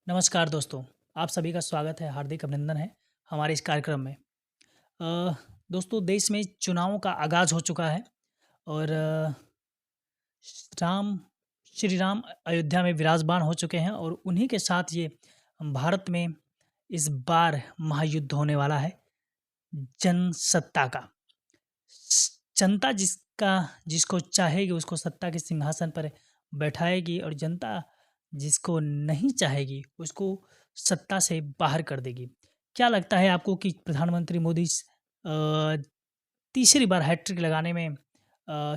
नमस्कार दोस्तों, आप सभी का स्वागत है, हार्दिक अभिनंदन है हमारे इस कार्यक्रम में। अ, दोस्तों देश में चुनावों का आगाज़ हो चुका है और राम श्री राम अयोध्या में विराजमान हो चुके हैं और उन्हीं के साथ ये भारत में इस बार महायुद्ध होने वाला है जनसत्ता का। जनता जिसको चाहेगी उसको सत्ता के सिंहासन पर बैठाएगी और जनता जिसको नहीं चाहेगी उसको सत्ता से बाहर कर देगी। क्या लगता है आपको कि प्रधानमंत्री मोदी तीसरी बार हैट्रिक लगाने में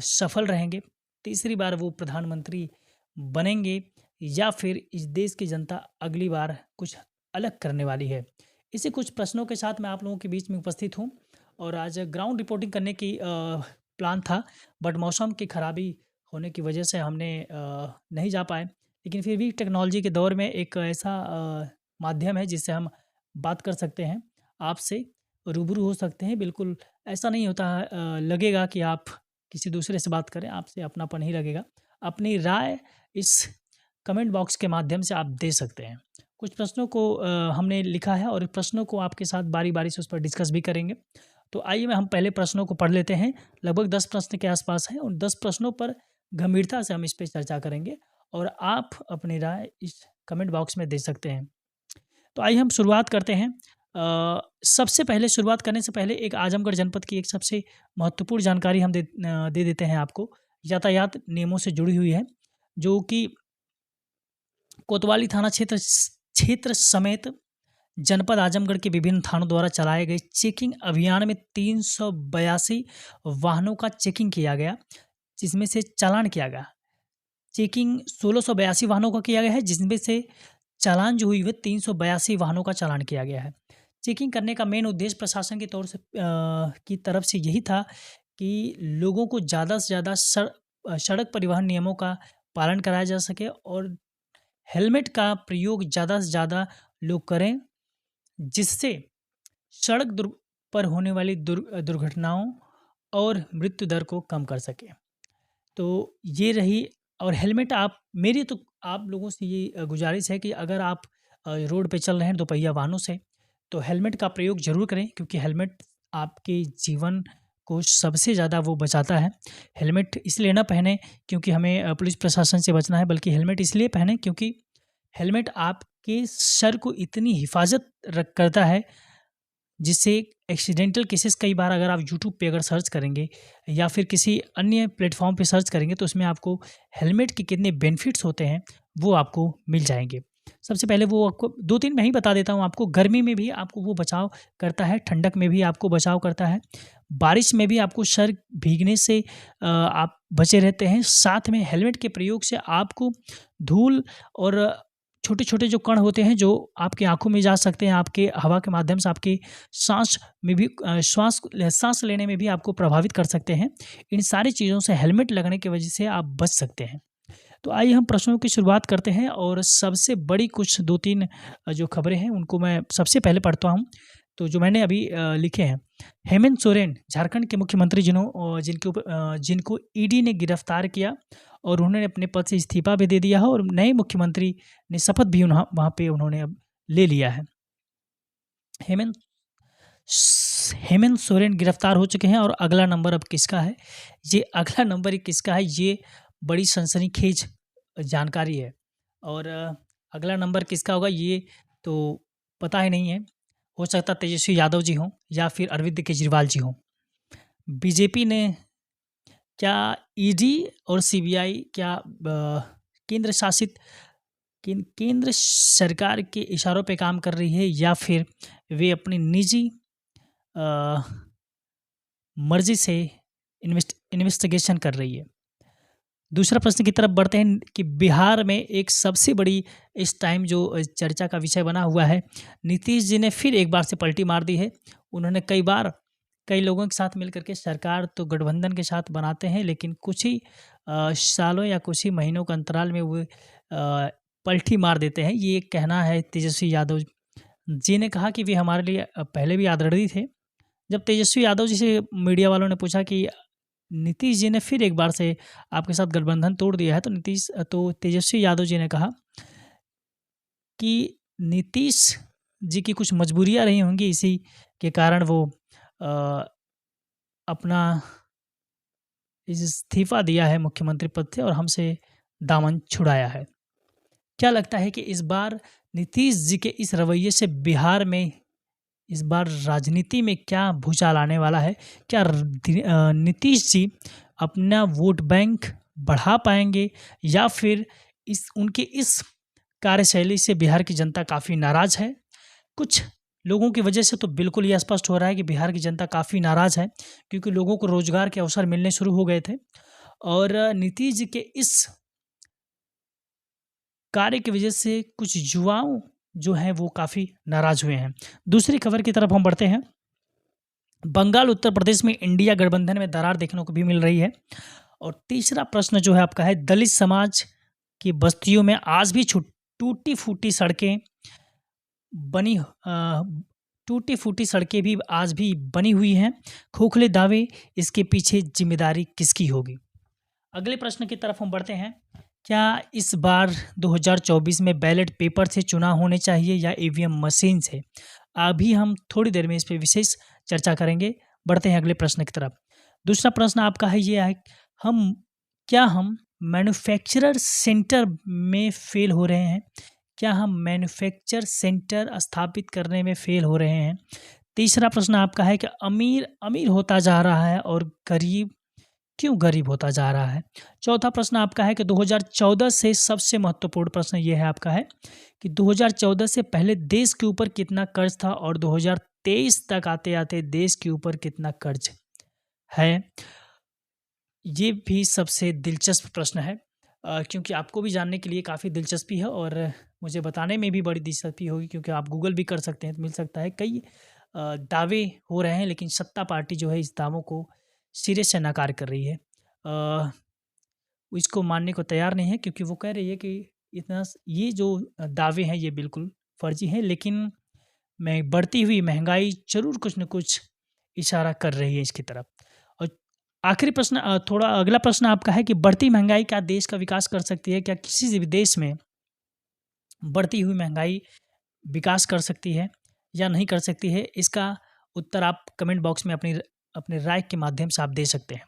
सफल रहेंगे? तीसरी बार वो प्रधानमंत्री बनेंगे या फिर इस देश की जनता अगली बार कुछ अलग करने वाली है? इसी कुछ प्रश्नों के साथ मैं आप लोगों के बीच में उपस्थित हूँ और आज ग्राउंड रिपोर्टिंग करने की प्लान था, बट मौसम की खराबी होने की वजह से हमने नहीं जा पाए। लेकिन फिर भी टेक्नोलॉजी के दौर में एक ऐसा माध्यम है जिससे हम बात कर सकते हैं, आपसे रूबरू हो सकते हैं। बिल्कुल ऐसा नहीं होता है, लगेगा कि आप किसी दूसरे से बात करें, आपसे अपनापन ही लगेगा। अपनी राय इस कमेंट बॉक्स के माध्यम से आप दे सकते हैं। कुछ प्रश्नों को हमने लिखा है और प्रश्नों को आपके साथ बारी-बारी से उस पर डिस्कस भी करेंगे। तो आइए हम पहले प्रश्नों को पढ़ लेते हैं। लगभग 10 प्रश्न के आसपास हैं। उन 10 प्रश्नों पर गंभीरता से हम इस पे चर्चा करेंगे और आप अपनी राय इस कमेंट बॉक्स में दे सकते हैं। तो आइए हम शुरुआत करते हैं। सबसे पहले शुरुआत करने से पहले एक आजमगढ़ जनपद की एक सबसे महत्वपूर्ण जानकारी हम दे देते हैं आपको। यातायात नियमों से जुड़ी हुई है, जो कि कोतवाली थाना क्षेत्र समेत जनपद आजमगढ़ के विभिन्न थानों द्वारा चलाए गए चेकिंग अभियान में 382 वाहनों का चेकिंग किया गया, जिसमें से चालान किया गया। चेकिंग 1682 वाहनों का किया गया है, जिसमें से चालान जो हुई है 382 वाहनों का चालान किया गया है। चेकिंग करने का मेन उद्देश्य प्रशासन के तौर से की तरफ से यही था कि लोगों को ज़्यादा से ज़्यादा सड़क परिवहन नियमों का पालन कराया जा सके और हेलमेट का प्रयोग ज़्यादा से ज़्यादा लोग करें, जिससे सड़क पर होने वाली दुर्घटनाओं और मृत्यु दर को कम कर सकें। तो ये रही। और हेलमेट आप मेरी तो आप लोगों से ये गुज़ारिश है कि अगर आप रोड पे चल रहे हैं दोपहिया वाहनों से, तो हेलमेट का प्रयोग ज़रूर करें, क्योंकि हेलमेट आपके जीवन को सबसे ज़्यादा वो बचाता है। हेलमेट इसलिए ना पहने क्योंकि हमें पुलिस प्रशासन से बचना है, बल्कि हेलमेट इसलिए पहने क्योंकि हेलमेट आपके सर को इतनी हिफाज़त करता है, जिससे एक्सीडेंटल केसेस कई बार अगर आप यूट्यूब पे अगर सर्च करेंगे या फिर किसी अन्य प्लेटफ़ॉर्म पे सर्च करेंगे, तो उसमें आपको हेलमेट के कितने बेनिफिट्स होते हैं, वो आपको मिल जाएँगे। सबसे पहले वो आपको 2-3 मैं ही बता देता हूँ आपको। गर्मी में भी आपको वो बचाव करता है, ठंडक में भी आपको बचाव करता है, बारिश में भी आपको सर भीगने से आप बचे रहते हैं। साथ में हेलमेट के प्रयोग से आपको धूल और छोटे-छोटे जो कण होते हैं, जो आपकी आँखों में जा सकते हैं, आपके हवा के माध्यम से आपके साँस में भी साँस लेने में भी आपको प्रभावित कर सकते हैं। इन सारी चीज़ों से हेलमेट लगने की वजह से आप बच सकते हैं। तो आइए हम प्रश्नों की शुरुआत करते हैं और सबसे बड़ी कुछ 2-3 जो खबरें हैं उनको मैं सबसे पहले पढ़ता हूँ। तो जो मैंने अभी लिखे हैं। हेमंत सोरेन झारखंड के मुख्यमंत्री जिनको ईडी ने गिरफ्तार किया और उन्होंने अपने पद से इस्तीफा भी दे दिया है और नए मुख्यमंत्री ने शपथ भी वहाँ पे उन्होंने अब ले लिया है। हेमंत हेमंत सोरेन गिरफ्तार हो चुके हैं और अगला नंबर अब किसका है? ये अगला नंबर ये किसका है, ये बड़ी सनसनीखेज जानकारी है और अगला नंबर किसका होगा ये तो पता ही नहीं है। हो सकता है तेजस्वी यादव जी हों या फिर अरविंद केजरीवाल जी हों। बीजेपी ने क्या ईडी और सीबीआई क्या केंद्र शासित केंद्र सरकार के इशारों पे काम कर रही है या फिर वे अपनी निजी अ, मर्ज़ी से इन्वेस्टिगेशन कर रही है। दूसरा प्रश्न की तरफ बढ़ते हैं कि बिहार में एक सबसे बड़ी इस टाइम जो चर्चा का विषय बना हुआ है, नीतीश जी ने फिर एक बार से पलटी मार दी है। उन्होंने कई बार कई लोगों के साथ मिलकर के सरकार तो गठबंधन के साथ बनाते हैं, लेकिन कुछ ही सालों या कुछ ही महीनों के अंतराल में वो पलटी मार देते हैं। ये एक कहना है तेजस्वी यादव जी ने कहा कि वे हमारे लिए पहले भी आदरणीय थे। जब तेजस्वी यादव जी से मीडिया वालों ने पूछा कि नीतीश जी ने फिर एक बार से आपके साथ गठबंधन तोड़ दिया है, तो तेजस्वी यादव जी ने कहा कि नीतीश जी की कुछ मजबूरियाँ रही होंगी, इसी के कारण वो अ, अपना इस्तीफ़ा दिया है मुख्यमंत्री पद से और हमसे दामन छुड़ाया है। क्या लगता है कि इस बार नीतीश जी के इस रवैये से बिहार में इस बार राजनीति में क्या भूचाल आने वाला है? क्या नीतीश जी अपना वोट बैंक बढ़ा पाएँगे या फिर इस उनके इस कार्यशैली से बिहार की जनता काफ़ी नाराज़ है? कुछ लोगों की वजह से तो बिल्कुल ये स्पष्ट हो रहा है कि बिहार की जनता काफ़ी नाराज़ है, क्योंकि लोगों को रोज़गार के अवसर मिलने शुरू हो गए थे और नीतीश जी के इस कार्य की वजह से कुछ युवाओं जो हैं वो काफ़ी नाराज़ हुए हैं। दूसरी खबर की तरफ हम बढ़ते हैं। बंगाल, उत्तर प्रदेश में इंडिया गठबंधन में दरार देखने को भी मिल रही है। और तीसरा प्रश्न जो है आपका है, दलित समाज की बस्तियों में आज भी टूटी-फूटी सड़कें बनी टूटी-फूटी सड़कें भी आज भी बनी हुई हैं। खोखले दावे, इसके पीछे ज़िम्मेदारी किसकी होगी? अगले प्रश्न की तरफ हम बढ़ते हैं। क्या इस बार 2024 में बैलेट पेपर से चुनाव होने चाहिए या ईवीएम मशीन से? अभी हम थोड़ी देर में इस पे विशेष चर्चा करेंगे। बढ़ते हैं अगले प्रश्न की तरफ। दूसरा प्रश्न आपका है ये है, हम हम मैन्युफैक्चरर सेंटर में फ़ेल हो रहे हैं? क्या हम मैन्युफैक्चर सेंटर स्थापित करने में फ़ेल हो रहे हैं? तीसरा प्रश्न आपका है कि अमीर अमीर होता जा रहा है और गरीब क्यों गरीब होता जा रहा है? चौथा प्रश्न आपका है कि 2014 से सबसे महत्वपूर्ण प्रश्न ये है आपका है कि 2014 से पहले देश के ऊपर कितना कर्ज था और 2023 तक आते-आते देश के ऊपर कितना कर्ज है? ये भी सबसे दिलचस्प प्रश्न है, क्योंकि आपको भी जानने के लिए काफ़ी दिलचस्पी है और मुझे बताने में भी बड़ी दिलचस्पी होगी, क्योंकि आप गूगल भी कर सकते हैं तो मिल सकता है। कई दावे हो रहे हैं, लेकिन सत्ता पार्टी जो है इस दावों को सिरे से नकार कर रही है। वो इसको मानने को तैयार नहीं है, क्योंकि वो कह रही है कि ये जो दावे हैं ये बिल्कुल फर्जी हैं, लेकिन मैं बढ़ती हुई महंगाई ज़रूर कुछ न कुछ इशारा कर रही है इसकी तरफ। और आखिरी प्रश्न, थोड़ा अगला प्रश्न आपका है कि बढ़ती महंगाई क्या देश का विकास कर सकती है? क्या किसी भी देश में बढ़ती हुई महंगाई विकास कर सकती है या नहीं कर सकती है? इसका उत्तर आप कमेंट बॉक्स में अपनी राय के माध्यम से आप दे सकते हैं।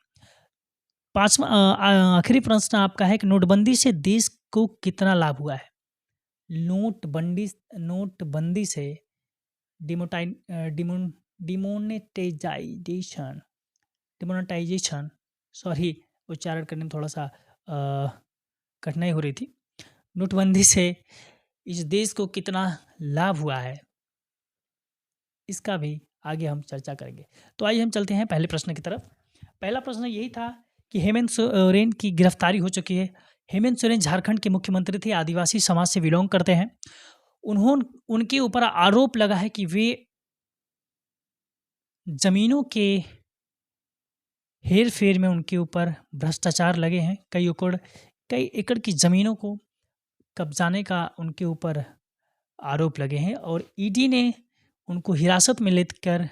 पाँचवाँ आखिरी प्रश्न आपका है कि नोटबंदी से देश को कितना लाभ हुआ है? नोटबंदी से डिमोटाइन अ, डिमोन डिमोनेटाइजेशन डिमोनेटाइजेशन सॉरी, उच्चारण करने में थोड़ा-सा कठिनाई हो रही थी। नोटबंदी से इस देश को कितना लाभ हुआ है, इसका भी आगे हम चर्चा करेंगे। तो आइए हम चलते हैं पहले प्रश्न की तरफ। पहला प्रश्न यही था कि हेमंत सोरेन की गिरफ्तारी हो चुकी है। हेमंत सोरेन झारखंड के मुख्यमंत्री थे, आदिवासी समाज से बिलॉन्ग करते हैं। उनके ऊपर आरोप लगा है कि वे ज़मीनों के हेर-फेर में उनके ऊपर भ्रष्टाचार लगे हैं। कई एकड़ की ज़मीनों को कब्ज़ाने का उनके ऊपर आरोप लगे हैं और ईडी ने उनको हिरासत में लेकर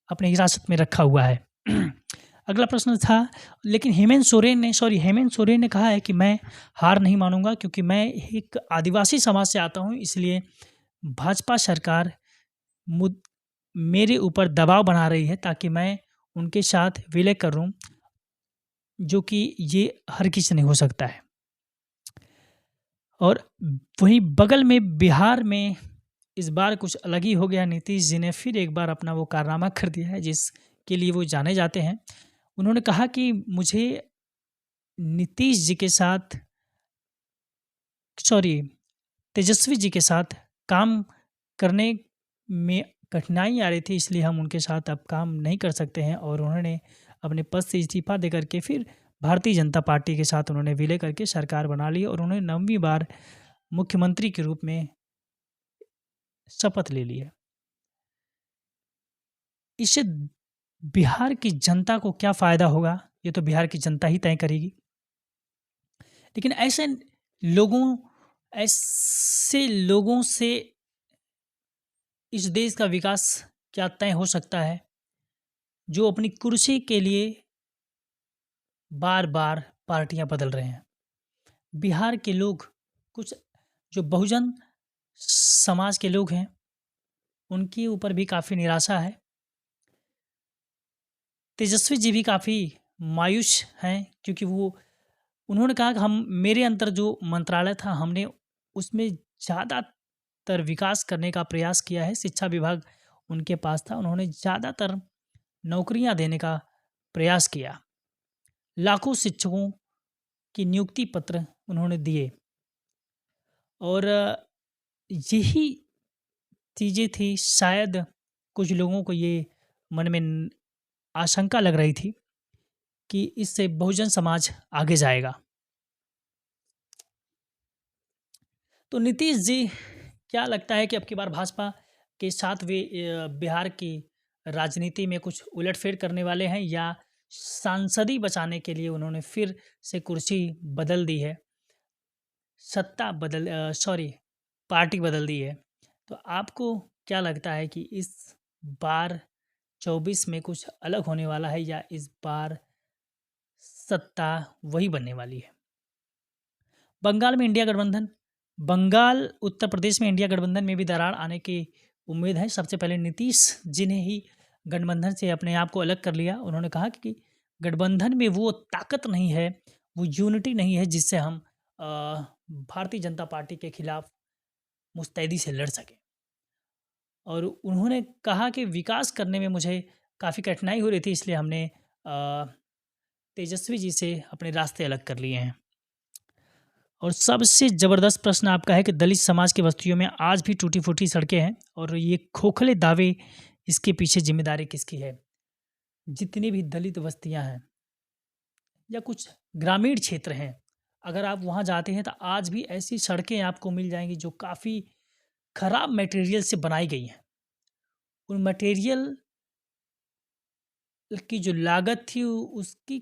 अपनी हिरासत में रखा हुआ है। अगला प्रश्न था, लेकिन हेमंत सोरेन ने कहा है कि मैं हार नहीं मानूँगा, क्योंकि मैं एक आदिवासी समाज से आता हूँ, इसलिए भाजपा सरकार मुझ मेरे ऊपर दबाव बना रही है ताकि मैं उनके साथ विलय करूँ, जो कि ये हरगिज़ नहीं हो सकता है। और वहीं बगल में बिहार में इस बार कुछ अलग ही हो गया। नीतीश जी ने फिर एक बार अपना वो कारनामा कर दिया है जिसके लिए वो जाने जाते हैं। उन्होंने कहा कि मुझे नीतीश जी के साथ सॉरी तेजस्वी जी के साथ काम करने में कठिनाई आ रही थी, इसलिए हम उनके साथ अब काम नहीं कर सकते हैं और उन्होंने अपने पद से इस्तीफ़ा दे करके फिर भारतीय जनता पार्टी के साथ उन्होंने विलय करके सरकार बना ली और उन्होंने 9वीं बार मुख्यमंत्री के रूप में शपथ ले ली है। इससे बिहार की जनता को क्या फ़ायदा होगा, ये तो बिहार की जनता ही तय करेगी। लेकिन लोगों ऐसे लोगों से इस देश का विकास क्या तय हो सकता है, जो अपनी कुर्सी के लिए बार-बार पार्टियां बदल रहे हैं। बिहार के लोग कुछ जो बहुजन समाज के लोग हैं, उनके ऊपर भी काफ़ी निराशा है। तेजस्वी जी भी काफ़ी मायूस हैं, क्योंकि उन्होंने कहा कि हम मेरे अंदर जो मंत्रालय था, हमने उसमें ज़्यादातर विकास करने का प्रयास किया है। शिक्षा विभाग उनके पास था, उन्होंने ज़्यादातर नौकरियां देने का प्रयास किया। लाखों शिक्षकों की नियुक्ति पत्र उन्होंने दिए, और यही चीज़ें थी, शायद कुछ लोगों को ये मन में आशंका लग रही थी कि इससे बहुजन समाज आगे जाएगा। तो नीतीश जी, क्या लगता है कि अब की बार भाजपा के साथ वे बिहार की राजनीति में कुछ उलटफेर करने वाले हैं, या सांसदी बचाने के लिए उन्होंने फिर से कुर्सी बदल दी है, सॉरी, पार्टी बदल दी है? तो आपको क्या लगता है कि इस बार 24 में कुछ अलग होने वाला है, या इस बार सत्ता वही बनने वाली है? बंगाल में इंडिया गठबंधन बंगाल उत्तर प्रदेश में इंडिया गठबंधन में भी दरार आने की उम्मीद है। सबसे पहले नीतीश जी ने ही गठबंधन से अपने आप को अलग कर लिया। उन्होंने कहा कि गठबंधन में वो ताकत नहीं है, वो यूनिटी नहीं है जिससे हम भारतीय जनता पार्टी के खिलाफ मुस्तैदी से लड़ सकें। और उन्होंने कहा कि विकास करने में मुझे काफ़ी कठिनाई हो रही थी, इसलिए हमने तेजस्वी जी से अपने रास्ते अलग कर लिए हैं। और सबसे ज़बरदस्त प्रश्न आपका है कि दलित समाज की बस्तियों में आज भी टूटी-फूटी सड़कें हैं, और ये खोखले दावे, इसके पीछे ज़िम्मेदारी किसकी है? जितनी भी दलित बस्तियाँ हैं या कुछ ग्रामीण क्षेत्र हैं, अगर आप वहाँ जाते हैं तो आज भी ऐसी सड़कें आपको मिल जाएँगी जो काफ़ी खराब मटेरियल से बनाई गई हैं। उन मटेरियल की जो लागत थी उसकी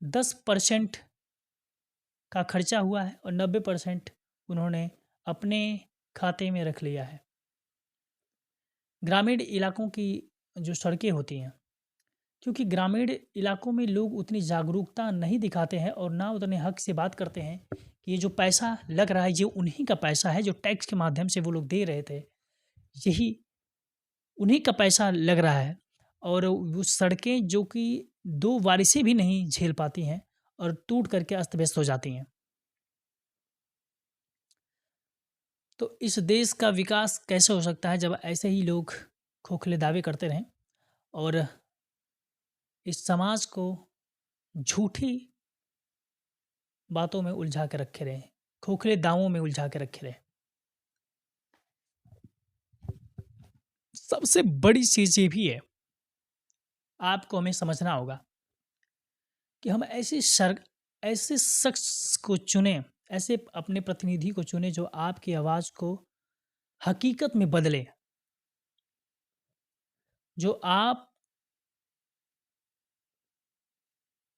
10% का खर्चा हुआ है, और 90% उन्होंने अपने खाते में रख लिया है। ग्रामीण इलाकों की जो सड़कें होती हैं, क्योंकि ग्रामीण इलाकों में लोग उतनी जागरूकता नहीं दिखाते हैं और ना उतने हक से बात करते हैं कि ये जो पैसा लग रहा है ये उन्हीं का पैसा है, जो टैक्स के माध्यम से वो लोग दे रहे थे, यही उन्हीं का पैसा लग रहा है। और वो सड़कें जो कि 2 बारिशें भी नहीं झेल पाती हैं और टूट करके अस्त-व्यस्त हो जाती हैं। तो इस देश का विकास कैसे हो सकता है जब ऐसे ही लोग खोखले दावे करते रहें और इस समाज को झूठी बातों में उलझा के रखे रहें, खोखले दावों में उलझा के रखे रहें। सबसे बड़ी चीज़ ये भी है, आपको हमें समझना होगा कि हम ऐसे शख्स को चुनें, ऐसे अपने प्रतिनिधि को चुनें जो आपकी आवाज़ को हकीकत में बदले, जो आप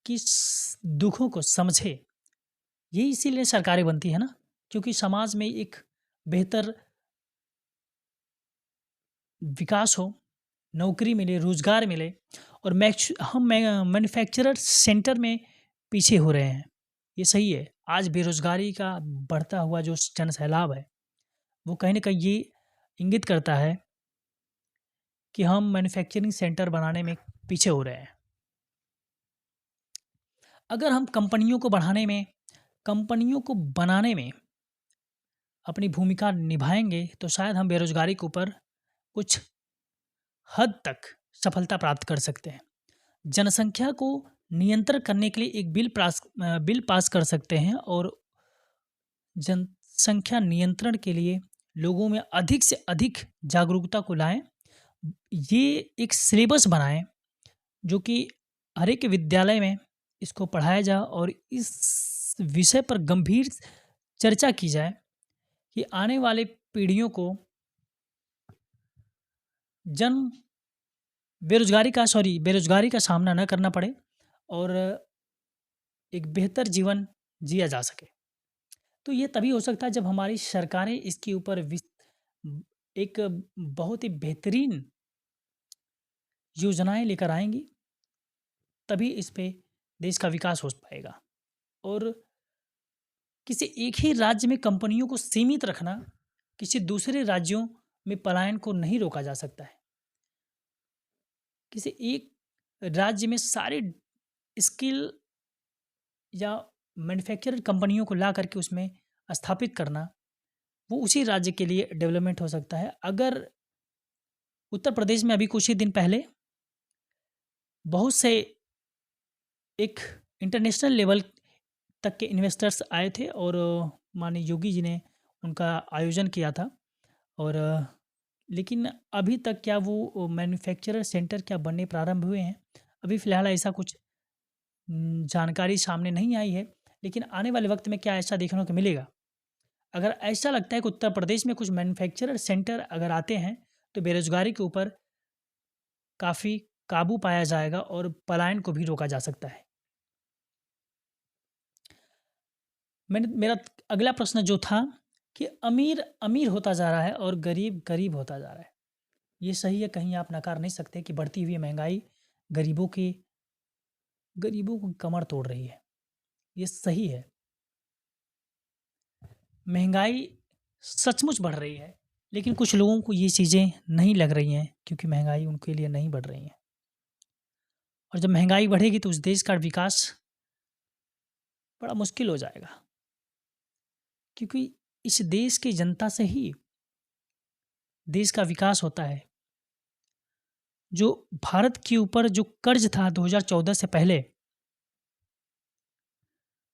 किस दुखों को समझे। यही इसीलिए सरकारें बनती है ना, क्योंकि समाज में एक बेहतर विकास हो, नौकरी मिले, रोज़गार मिले, और हम मैन्युफैक्चरर सेंटर में पीछे हो रहे हैं। ये सही है। आज बेरोज़गारी का बढ़ता हुआ जो जनसैलाब है, वो कहीं न कहीं ये इंगित करता है कि हम मैन्युफैक्चरिंग सेंटर बनाने में पीछे हो रहे हैं। अगर हम कंपनियों को बनाने में अपनी भूमिका निभाएँगे, तो शायद हम बेरोज़गारी के ऊपर कुछ हद तक सफलता प्राप्त कर सकते हैं। जनसंख्या को नियंत्रण करने के लिए एक बिल पास कर सकते हैं, और जनसंख्या नियंत्रण के लिए लोगों में अधिक से अधिक जागरूकता को लाएँ। ये एक सिलेबस बनाएँ जो कि हर एक विद्यालय में इसको पढ़ाया जाए, और इस विषय पर गंभीर चर्चा की जाए कि आने वाले पीढ़ियों को जन बेरोज़गारी का सामना न करना पड़े, और एक बेहतर जीवन जिया जा सके। तो ये तभी हो सकता है जब हमारी सरकारें इसके ऊपर एक बहुत ही बेहतरीन योजनाएँ लेकर आएँगी, तभी इस पे देश का विकास हो पाएगा। और किसी एक ही राज्य में कंपनियों को सीमित रखना, किसी दूसरे राज्यों में पलायन को नहीं रोका जा सकता है। किसी एक राज्य में सारे स्किल या मैन्युफैक्चरर कंपनियों को ला करके उसमें स्थापित करना, वो उसी राज्य के लिए डेवलपमेंट हो सकता है। अगर उत्तर प्रदेश में अभी कुछ ही दिन पहले बहुत से एक इंटरनेशनल लेवल तक के इन्वेस्टर्स आए थे और माननीय योगी जी ने उनका आयोजन किया था। और लेकिन अभी तक क्या वो मैन्युफैक्चरर सेंटर क्या बनने प्रारंभ हुए हैं? अभी फ़िलहाल ऐसा कुछ जानकारी सामने नहीं आई है, लेकिन आने वाले वक़्त में क्या ऐसा देखने को मिलेगा? अगर ऐसा लगता है कि उत्तर प्रदेश में कुछ मैन्युफैक्चरर सेंटर अगर आते हैं, तो बेरोज़गारी के ऊपर काफ़ी काबू पाया जाएगा और पलायन को भी रोका जा सकता है। मेरा अगला प्रश्न जो था कि अमीर अमीर होता जा रहा है और गरीब गरीब होता जा रहा है। ये सही है, कहीं आप नकार नहीं सकते कि बढ़ती हुई महंगाई गरीबों की गरीबों की कमर तोड़ रही है। ये सही है। महंगाई सचमुच बढ़ रही है, लेकिन कुछ लोगों को ये चीज़ें नहीं लग रही हैं क्योंकि महंगाई उनके लिए नहीं बढ़ रही है। और जब महंगाई बढ़ेगी तो उस देश का विकास बड़ा मुश्किल हो जाएगा, क्योंकि इस देश की जनता से ही देश का विकास होता है। जो भारत के ऊपर जो कर्ज था 2014 से पहले,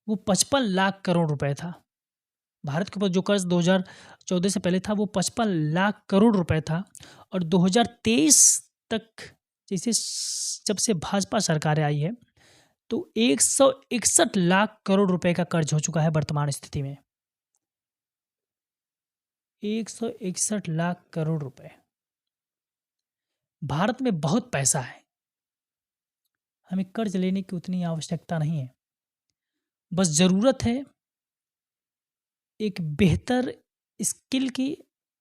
वो 55 लाख करोड़ रुपए था। भारत के ऊपर जो कर्ज 2014 से पहले था वो 55 लाख करोड़ रुपए था। और 2023 तक जैसे जब से भाजपा सरकारें आई है, तो 161 लाख करोड़ रुपए का कर्ज हो चुका है वर्तमान स्थिति में। 161 लाख करोड़ रुपए। भारत में बहुत पैसा है, हमें कर्ज लेने की उतनी आवश्यकता नहीं है। बस ज़रूरत है एक बेहतर स्किल की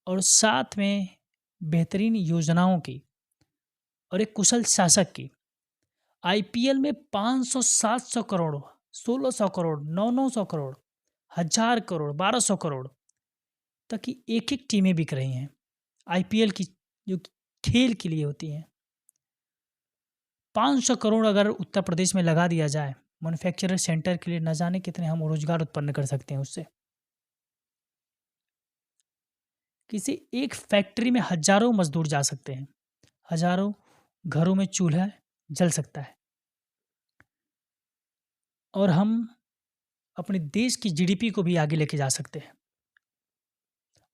और साथ में बेहतरीन योजनाओं की और एक कुशल शासक की। आईपीएल में 500 700 करोड़, 1600 करोड़, 900 करोड़, 1000 करोड़, 1200 करोड़ तक की एक-एक टीमें बिक रही हैं। आईपीएल की जो खेल के लिए होती हैं। 500 करोड़ अगर उत्तर प्रदेश में लगा दिया जाए मैन्युफैक्चरर सेंटर के लिए, न जाने कितने हम रोजगार उत्पन्न कर सकते हैं उससे। किसी एक फैक्ट्री में हजारों मजदूर जा सकते हैं, हजारों घरों में चूल्हा जल सकता है और हम अपने देश की जीडीपी को भी आगे लेके जा सकते हैं।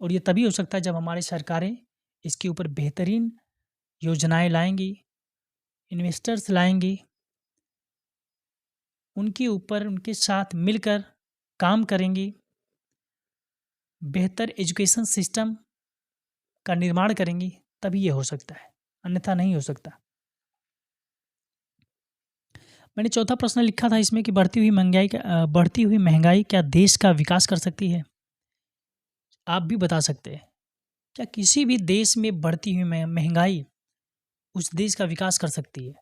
और ये तभी हो सकता है जब हमारी सरकारें इसके ऊपर बेहतरीन योजनाएं लाएंगी, इन्वेस्टर्स लाएंगी, उनके ऊपर उनके साथ मिलकर काम करेंगी, बेहतर एजुकेशन सिस्टम का निर्माण करेंगी, तभी ये हो सकता है, अन्यथा नहीं हो सकता। मैंने चौथा प्रश्न लिखा था इसमें कि बढ़ती हुई महंगाई क्या देश का विकास कर सकती है? आप भी बता सकते हैं, क्या किसी भी देश में बढ़ती हुई महंगाई उस देश का विकास कर सकती है?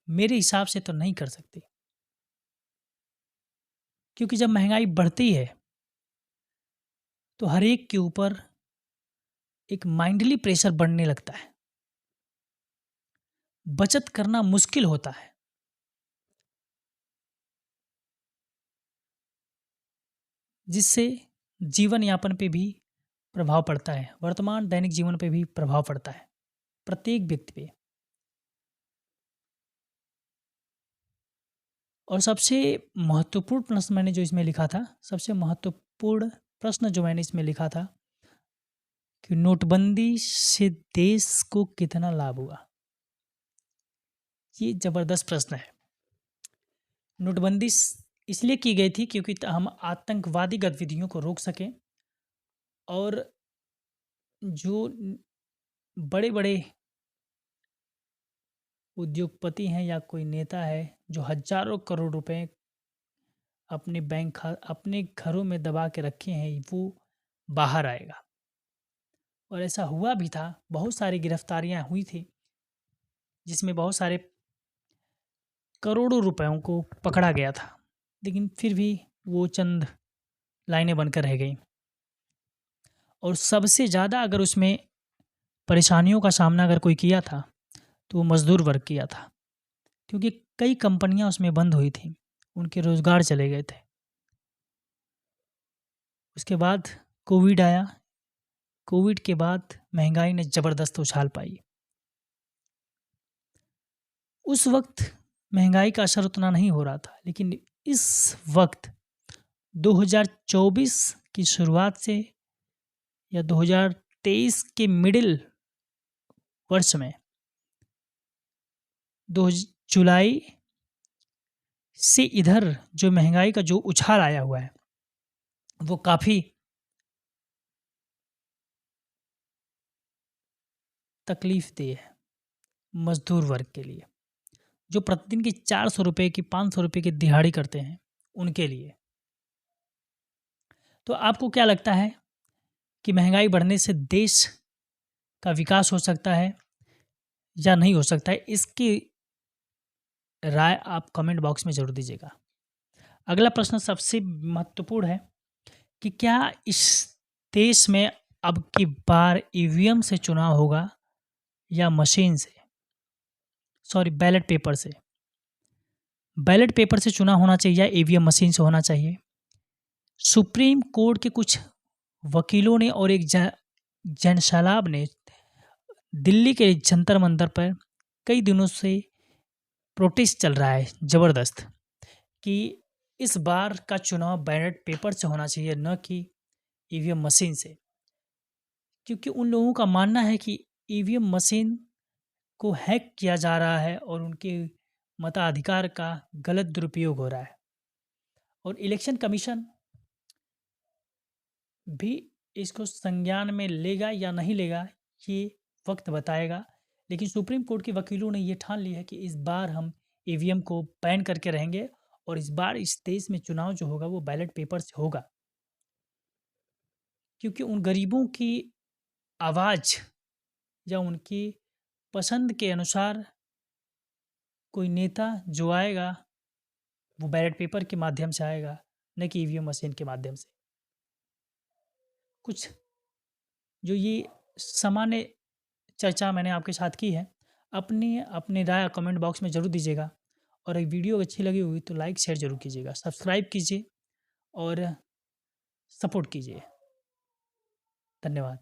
मेरे हिसाब से तो नहीं कर सकती, क्योंकि जब महंगाई बढ़ती है तो हर एक के ऊपर एक माइंडली प्रेशर बढ़ने लगता है, बचत करना मुश्किल होता है, जिससे जीवन यापन पे भी प्रभाव पड़ता है, वर्तमान दैनिक जीवन पे भी प्रभाव पड़ता है, प्रत्येक व्यक्ति पे। और सबसे महत्वपूर्ण प्रश्न मैंने जो इसमें लिखा था, सबसे महत्वपूर्ण प्रश्न जो मैंने इसमें लिखा था कि नोटबंदी से देश को कितना लाभ हुआ? ये ज़बरदस्त प्रश्न है। नोटबंदी इसलिए की गई थी क्योंकि हम आतंकवादी गतिविधियों को रोक सकें और जो बड़े-बड़े उद्योगपति हैं या कोई नेता है जो हज़ारों करोड़ रुपए अपने घरों में दबा के रखे हैं, वो बाहर आएगा। और ऐसा हुआ भी था, बहुत सारी गिरफ्तारियां हुई थी जिसमें बहुत सारे करोड़ों रुपयों को पकड़ा गया था, लेकिन फिर भी वो चंद लाइनें बनकर रह गईं। और सबसे ज़्यादा अगर उसमें परेशानियों का सामना अगर कोई किया था, तो वो मज़दूर वर्ग किया था। क्योंकि कई कंपनियाँ उसमें बंद हुई थीं, उनके रोज़गार चले गए थे। उसके बाद कोविड आया, कोविड के बाद महंगाई ने ज़बरदस्त उछाल पाई। उस वक़्त महंगाई का असर उतना नहीं हो रहा था, लेकिन इस वक़्त 2024 की शुरुआत से या 2023 के मिडिल वर्ष में 2 जुलाई से इधर जो महंगाई का जो उछाल आया हुआ है, वो काफ़ी तकलीफ़देह है मज़दूर वर्ग के लिए, जो प्रतिदिन की 400 रुपए की, 500 रुपए की दिहाड़ी करते हैं, उनके लिए। तो आपको क्या लगता है कि महंगाई बढ़ने से देश का विकास हो सकता है या नहीं हो सकता है? इसकी राय आप कमेंट बॉक्स में ज़रूर दीजिएगा। अगला प्रश्न सबसे महत्वपूर्ण है कि क्या इस देश में अब की बार ईवीएम से चुनाव होगा या मशीन से? सॉरी, बैलेट पेपर से। बैलेट पेपर से चुनाव होना चाहिए या ईवीएम मशीन से होना चाहिए? सुप्रीम कोर्ट के कुछ वकीलों ने और एक जनसैलाब ने दिल्ली के जंतर मंतर पर कई दिनों से प्रोटेस्ट चल रहा है ज़बरदस्त, कि इस बार का चुनाव बैलेट पेपर से होना चाहिए, न कि ईवीएम मशीन से। क्योंकि उन लोगों का मानना है कि ईवीएम मशीन को हैक किया जा रहा है और उनके मताधिकार का गलत दुरुपयोग हो रहा है। और इलेक्शन कमीशन भी इसको संज्ञान में लेगा या नहीं लेगा, ये वक्त बताएगा। लेकिन सुप्रीम कोर्ट के वकीलों ने ये ठान लिया है कि इस बार हम ईवीएम को बैन करके रहेंगे और इस बार इस देश में चुनाव जो होगा वो बैलेट पेपर से होगा। क्योंकि उन गरीबों की आवाज़ या उनकी पसंद के अनुसार कोई नेता जो आएगा, वो बैलेट पेपर के माध्यम से आएगा, न कि ईवीएम मशीन के माध्यम से। कुछ जो ये सामान्य चर्चा मैंने आपके साथ की है, अपनी राय कमेंट बॉक्स में ज़रूर दीजिएगा। और एक वीडियो अच्छी लगी हुई तो लाइक शेयर ज़रूर कीजिएगा, सब्सक्राइब कीजिए और सपोर्ट कीजिए। धन्यवाद।